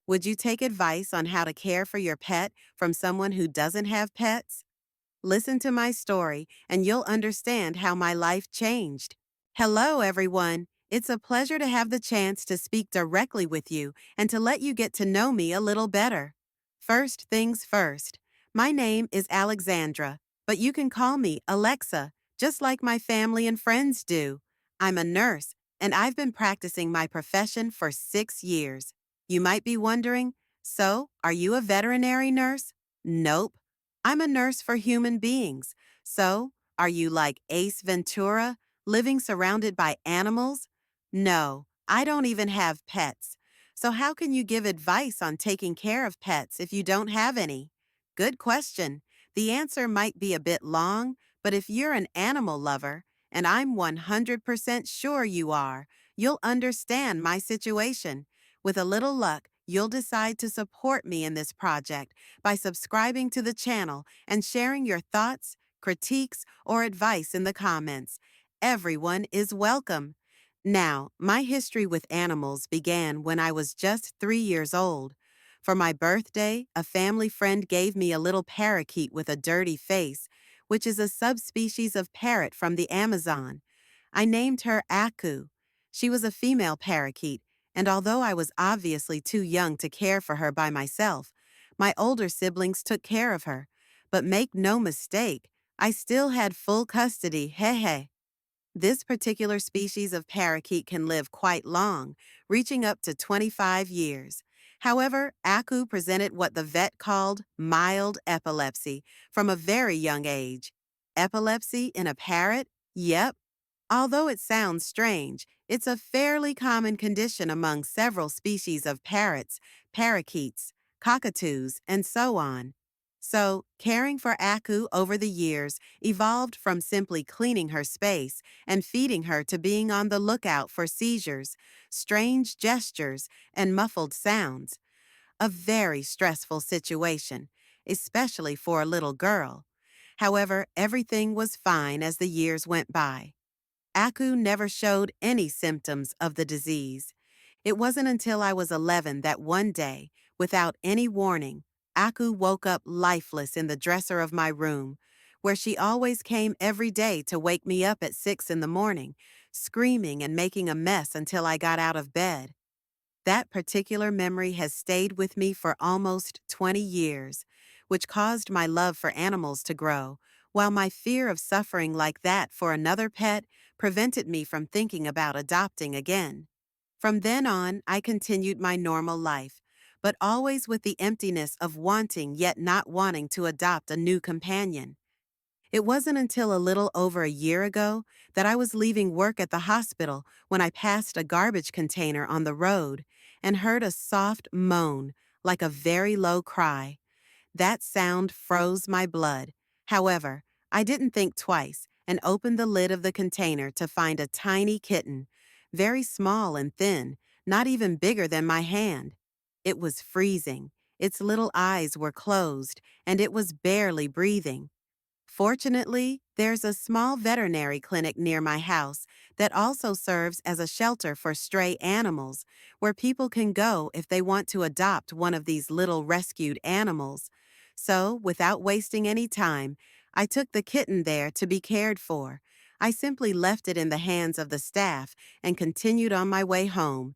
Would you take advice on how to care for your pet from someone who doesn't have pets? Listen to my story and you'll understand how my life changed. Hello, everyone. It's a pleasure to have the chance to speak directly with you and to let you get to know me a little better. First things first, my name is Alexandra, but you can call me Alexa, just like my family and friends do. I'm a nurse, and I've been practicing my profession for 6 years. You might be wondering, so are you a veterinary nurse? Nope. I'm a nurse for human beings. So, are you like Ace Ventura, living surrounded by animals? No, I don't even have pets. So, how can you give advice on taking care of pets if you don't have any? Good question. The answer might be a bit long, but if you're an animal lover, and I'm 100% sure you are, you'll understand my situation. With a little luck, you'll decide to support me in this project by subscribing to the channel and sharing your thoughts, critiques, or advice in the comments. Everyone is welcome. Now, my history with animals began when I was just 3 years old. For my birthday, a family friend gave me a little parakeet with a dirty face, which is a subspecies of parrot from the Amazon. I named her Aku. She was a female parakeet, and although I was obviously too young to care for her by myself, my older siblings took care of her. But make no mistake, I still had full custody, heh. This particular species of parakeet can live quite long, reaching up to 25 years. However, Aku presented what the vet called mild epilepsy from a very young age. Epilepsy in a parrot? Yep. Although it sounds strange, it's a fairly common condition among several species of parrots, parakeets, cockatoos, and so on. So, caring for Aku over the years evolved from simply cleaning her space and feeding her to being on the lookout for seizures, strange gestures, and muffled sounds. A very stressful situation, especially for a little girl. However, everything was fine as the years went by. Aku never showed any symptoms of the disease. It wasn't until I was 11 that one day, without any warning, Aku woke up lifeless in the dresser of my room, where she always came every day to wake me up at 6 in the morning, screaming and making a mess until I got out of bed. That particular memory has stayed with me for almost 20 years, which caused my love for animals to grow, while my fear of suffering like that for another pet prevented me from thinking about adopting again. From then on, I continued my normal life, but always with the emptiness of wanting yet not wanting to adopt a new companion. It wasn't until a little over a year ago that I was leaving work at the hospital when I passed a garbage container on the road and heard a soft moan, like a very low cry. That sound froze my blood. However, I didn't think twice and opened the lid of the container to find a tiny kitten, very small and thin, not even bigger than my hand. It was freezing. Its little eyes were closed, and it was barely breathing. Fortunately, there's a small veterinary clinic near my house that also serves as a shelter for stray animals, where people can go if they want to adopt one of these little rescued animals. So, without wasting any time, I took the kitten there to be cared for. I simply left it in the hands of the staff and continued on my way home.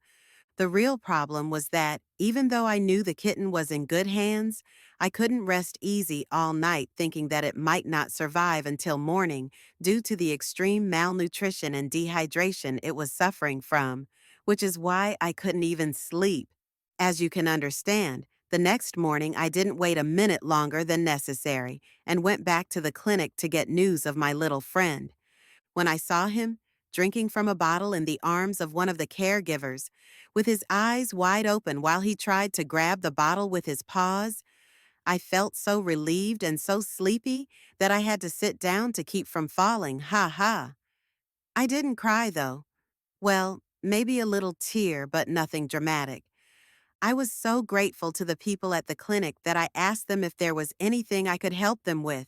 The real problem was that, even though I knew the kitten was in good hands, I couldn't rest easy all night thinking that it might not survive until morning due to the extreme malnutrition and dehydration it was suffering from, which is why I couldn't even sleep. As you can understand, the next morning I didn't wait a minute longer than necessary and went back to the clinic to get news of my little friend. When I saw him, drinking from a bottle in the arms of one of the caregivers, with his eyes wide open while he tried to grab the bottle with his paws, I felt so relieved and so sleepy that I had to sit down to keep from falling, ha ha. I didn't cry though. Well, maybe a little tear, but nothing dramatic. I was so grateful to the people at the clinic that I asked them if there was anything I could help them with.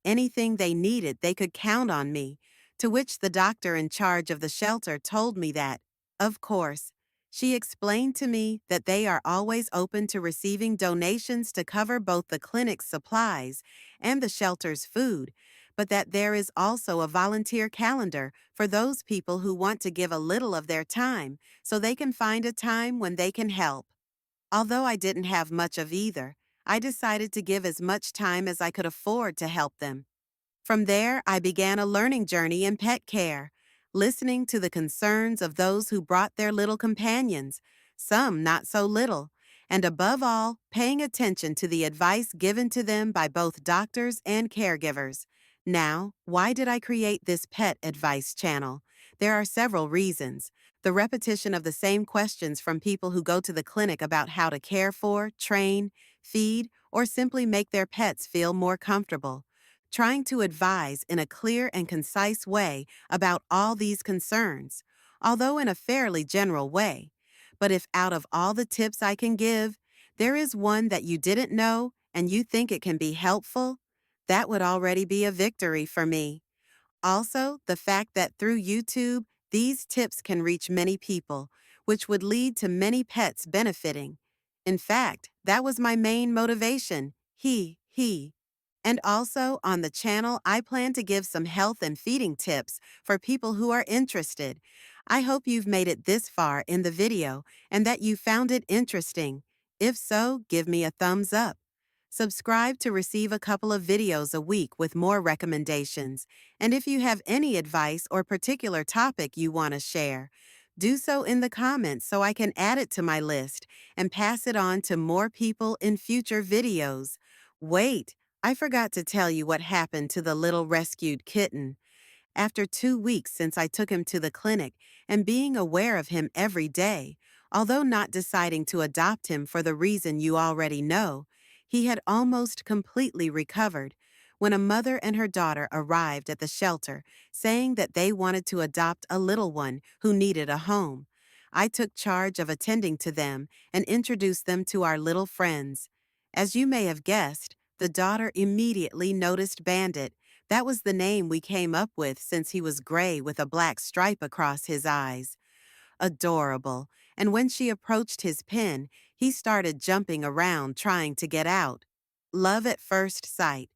Anything they needed, they could count on me, to which the doctor in charge of the shelter told me that, of course, She explained to me that they are always open to receiving donations to cover both the clinic's supplies and the shelter's food, but that there is also a volunteer calendar for those people who want to give a little of their time so they can find a time when they can help. Although I didn't have much of either, I decided to give as much time as I could afford to help them. From there, I began a learning journey in pet care, listening to the concerns of those who brought their little companions, some not so little, and above all, paying attention to the advice given to them by both doctors and caregivers. Now, why did I create this pet advice channel? There are several reasons. The repetition of the same questions from people who go to the clinic about how to care for, train, feed, or simply make their pets feel more comfortable. Trying to advise in a clear and concise way about all these concerns, although in a fairly general way. But if out of all the tips I can give, there is one that you didn't know and you think it can be helpful, that would already be a victory for me. Also, the fact that through YouTube, these tips can reach many people, which would lead to many pets benefiting. In fact, that was my main motivation. He. And also, on the channel, I plan to give some health and feeding tips for people who are interested. I hope you've made it this far in the video and that you found it interesting. If so, give me a thumbs up. Subscribe to receive a couple of videos a week with more recommendations. And if you have any advice or particular topic you want to share, do so in the comments so I can add it to my list and pass it on to more people in future videos. Wait, I forgot to tell you what happened to the little rescued kitten. After 2 weeks since I took him to the clinic and being aware of him every day, although not deciding to adopt him for the reason you already know, he had almost completely recovered when a mother and her daughter arrived at the shelter saying that they wanted to adopt a little one who needed a home. I took charge of attending to them and introduced them to our little friends. As you may have guessed, the daughter immediately noticed Bandit. That was the name we came up with since he was gray with a black stripe across his eyes. Adorable. And when she approached his pen, he started jumping around trying to get out. Love at first sight.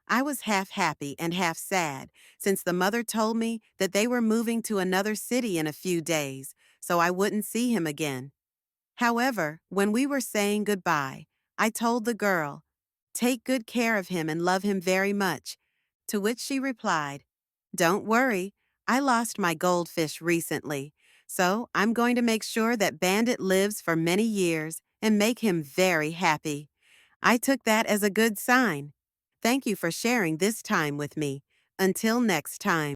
I was half happy and half sad since the mother told me that they were moving to another city in a few days, so I wouldn't see him again. However, when we were saying goodbye, I told the girl, "Take good care of him and love him very much." To which she replied, "Don't worry, I lost my goldfish recently, so I'm going to make sure that Bandit lives for many years and make him very happy." I took that as a good sign. Thank you for sharing this time with me. Until next time.